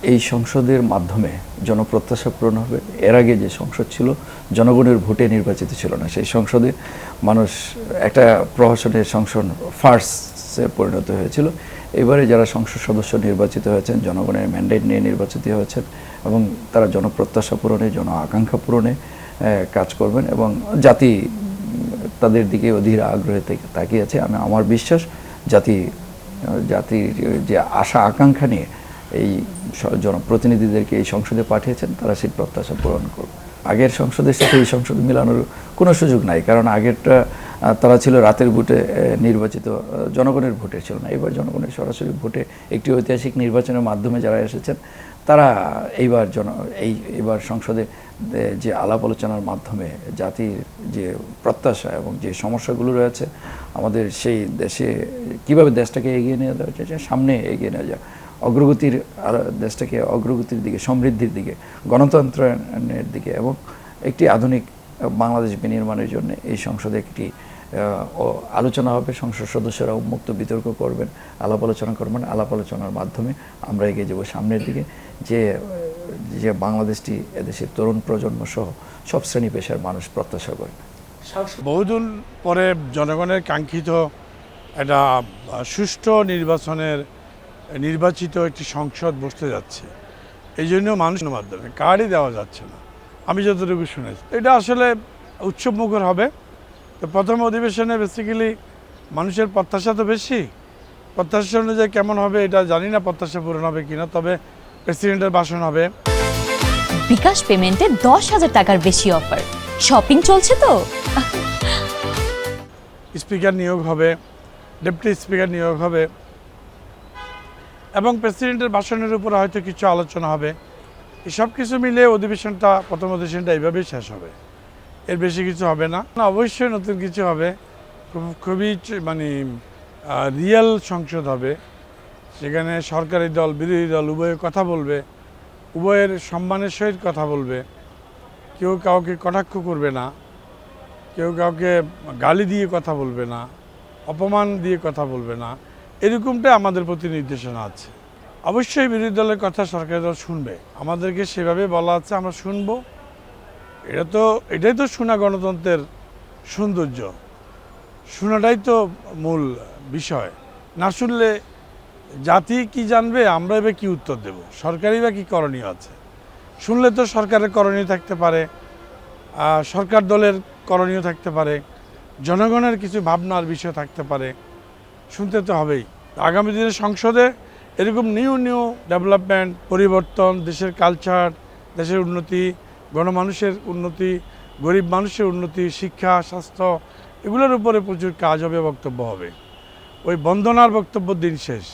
এই সংসদের মাধ্যমে জনপ্রত্যাশা পূরণ হবে। এর আগে যে সংসদ ছিল জনগণের ভোটে নির্বাচিত ছিল না, সেই সংসদে মানুষ একটা প্রহসনের সংসদ ফার্সে পরিণত হয়েছিল। এবারে যারা সংসদ সদস্য নির্বাচিত হয়েছেন জনগণের ম্যান্ডেট নিয়ে নির্বাচিত হয়েছেন এবং তারা জনপ্রত্যাশা পূরণে, জন আকাঙ্ক্ষা পূরণে কাজ করবেন এবং জাতি তাদের দিকে অধীর আগ্রহে তাকিয়ে আছে। আমার বিশ্বাস জাতির যে আশা আকাঙ্ক্ষা নিয়ে এই জনপ্রতিনিধিদেরকে এই সংসদে পাঠিয়েছেন, তারা সেই প্রত্যাশা পূরণ করবে। আগের সংসদের সাথে এই সংসদ মিলানোর কোনো সুযোগ নাই, কারণ আগেরটা তারা ছিল রাতের ভোটে নির্বাচিত, জনগণের ভোটে ছিল না। এবার জনগণের সরাসরি ভোটে একটি ঐতিহাসিক নির্বাচনের মাধ্যমে যারা এসেছেন তারা এইবার সংসদে যে আলাপ আলোচনার মাধ্যমে জাতির যে প্রত্যাশা এবং যে সমস্যাগুলো রয়েছে আমাদের সেই দেশে কীভাবে দেশটাকে এগিয়ে নিয়ে যাওয়া যায়, সামনে এগিয়ে নেওয়া যায়, দেশটাকে অগ্রগতির দিকে, সমৃদ্ধির দিকে, গণতন্ত্রের দিকে এবং একটি আধুনিক বাংলাদেশ বিনির্মাণের জন্য এই সংসদে একটি আলোচনা হবে। সংসদ সদস্যরা উন্মুক্ত বিতর্ক করবেন, আলাপ আলোচনা করবেন। আলাপ আলোচনার মাধ্যমে আমরা এগিয়ে যাব সামনের দিকে, যে বাংলাদেশটি এদেশের তরুণ প্রজন্ম সহ সব শ্রেণী পেশার মানুষ প্রত্যাশা করে। বহুদিন পরে জনগণের কাঙ্ক্ষিত একটা সুষ্ঠু নির্বাচিত একটি সংসদ বসতে যাচ্ছে। এই জন্য মানুষের মাধ্যমে কার্ডই দেওয়া যাচ্ছে না, আমি যতটুকু শুনেছি। এটা আসলে উৎসবমুখর হবে। তো প্রথম অধিবেশনে বেসিক্যালি মানুষের প্রত্যাশা তো বেশি, প্রত্যাশা অনুযায়ী কেমন হবে এটা জানি না, প্রত্যাশা পূরণ হবে কিনা। তবে প্রেসিডেন্টের ভাষণ হবে। বিকাশ পেমেন্টে 10,000 টাকার বেশি অফার, শপিং চলছে তো। স্পিকার নিয়োগ হবে, ডেপুটি স্পিকার নিয়োগ হবে এবং প্রেসিডেন্টের ভাষণের উপর হয়তো কিছু আলোচনা হবে। এই সব কিছু মিলে প্রথম অধিবেশনটা এইভাবেই শেষ হবে, এর বেশি কিছু হবে না। অবশ্যই নতুন কিছু হবে, খুবই রিয়েল সংসদ হবে। সেখানে সরকারি দল, বিরোধী দল উভয়ে কথা বলবে, উভয়ের সম্মানের সহিত কথা বলবে। কেউ কাউকে কটাক্ষ করবে না, কেউ কাউকে গালি দিয়ে কথা বলবে না, অপমান দিয়ে কথা বলবে না। এরকমটা আমাদের প্রতি নির্দেশনা আছে। অবশ্যই বিরোধী দলের কথা সরকারি দল শুনবে, আমাদেরকে সেভাবে বলা আছে, আমরা শুনবো। এটাই তো শোনা গণতন্ত্রের সৌন্দর্য, শোনাটাই তো মূল বিষয়। না শুনলে জাতি কি জানবে, আমরা এবার কি উত্তর দেব, সরকারই বা কী করণীয় আছে। শুনলে তো সরকারের করণীয় থাকতে পারে, সরকার দলের করণীয় থাকতে পারে, জনগণের কিছু ভাবনার বিষয় থাকতে পারে, শুনতে তো হবেই। আগামী দিনের সংসদে এরকম নিউ ডেভেলপমেন্ট, পরিবর্তন, দেশের কালচার, দেশের উন্নতি, গণমানুষের উন্নতি, গরিব মানুষের উন্নতি, শিক্ষা, স্বাস্থ্য, এগুলোর উপরে প্রচুর কাজ হবে, বক্তব্য হবে। ওই বন্দনার বক্তব্য দিন শেষ।